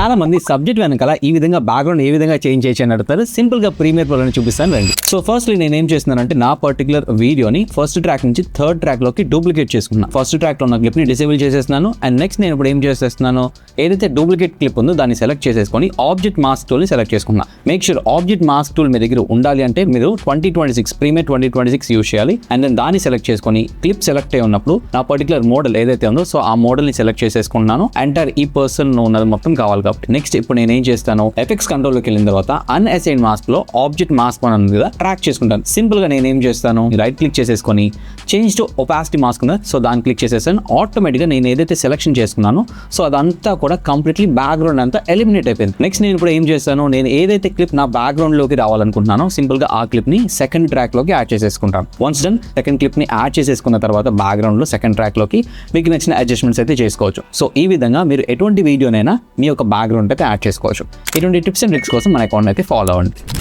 చాలా మంది సబ్జెక్ట్ వెనకాల ఈ విధంగా బ్యాక్గ్రౌండ్ ఏ విధంగా చేంజ్ చేయొచ్చు అని అడుగుతారు. సింపుల్ గా ప్రీమియర్ ప్రో అని చూపిస్తాను రండి. సో ఫస్ట్లీ నేను ఏం చేస్తున్నానంటే నా పర్టికులర్ వీడియోని ఫస్ట్ ట్రాక్ నుంచి థర్డ్ ట్రాక్ లోకి డూప్లికేట్ చేసుకున్నాను. ఫస్ట్ ట్రాక్ లో ఉన్న క్లిప్ ని డిసేబుల్ చేసేస్తున్నాను. అండ్ నెక్స్ట్ నేను ఇప్పుడు ఏం చేసేస్తున్నాను, ఏదైతే డూప్లికేట్ క్లిప్ ఉందో దాన్ని సెలెక్ట్ చేసేసుకొని ఆబ్జెక్ట్ మాస్క్ టూల్ ని సెలెక్ట్ చేసుకున్నా. Make sure object mask tool మీ దగ్గర ఉండాలి అంటే మీరు 2026 ప్రీమియర్ 2026 యూజ్ చేయాలి. అండ్ దెన్ దాన్ని సెలెక్ట్ చేసుకొని క్లిప్ సెలెక్ట్ అయి ఉన్నప్పుడు నా పర్టికులర్ మోడల్ ఏదైతే ఉందో సో ఆ మోడల్ ని సెలెక్ట్ చేసేసుకున్నాను. ఎంటైర్ ఈ పర్సన్ ఉన్నది మొత్తం కావాలి కాబట్టి నెక్స్ట్ ఇప్పుడు నేను ఏం చేస్తాను, ఎఫెక్ట్స్ కంట్రోల్ లోకి వెళ్ళిన తర్వాత అన్అసైన్ మాస్క్ లో ఆబ్జెక్ట్ మాస్క్ అని ఉంది కదా ట్రాక్ చేసుకుంటాను. సింపుల్ గా నేను ఏం చేస్తాను, రైట్ క్లిక్ చేసేసుకొని చేంజ్ టు ఒపాసిటీ మాస్క్ ఉంది సో దాన్ని క్లిక్ చేసేసాను. ఆటోమేటిక్ గా నేను ఏదైతే సెలెక్షన్ చేసుకున్నానో సో అదంతా కూడా కంప్లీట్లీ బ్యాక్గ్రౌండ్ అంతా ఎలిమినేట్ అయిపోయింది. నెక్స్ట్ నేను ఇప్పుడు ఏం చేస్తాను, నేను ఏదైతే క్లిప్ నా బ్యాక్గ్రౌండ్ లోకి రావాలనుకుంటున్నానో సింపుల్ గా ఆ క్లిప్ ని సెకండ్ ట్రాక్ లోకి యాడ్ చేసేసుకుంటాను. వన్స్ డన్ సెకండ్ క్లిప్ ని యాడ్ చేసేసుకున్న తర్వాత బ్యాక్గ్రౌండ్ లో సెకండ్ ట్రాక్ లోకి మీకు నచ్చిన అడ్జస్ట్మెంట్స్ అయితే చేసుకోవచ్చు. సో ఈ విధంగా మీరు ఎటువంటి వీడియోనైనా మీ యొక్క బ్యాక్గ్రౌండ్ అయితే యాడ్ చేసుకోవచ్చు. ఇటువంటి టిప్స్ అండ్ ట్రిక్స్ కోసం మన అకౌంట్ అయితే ఫాలో అవ్వండి.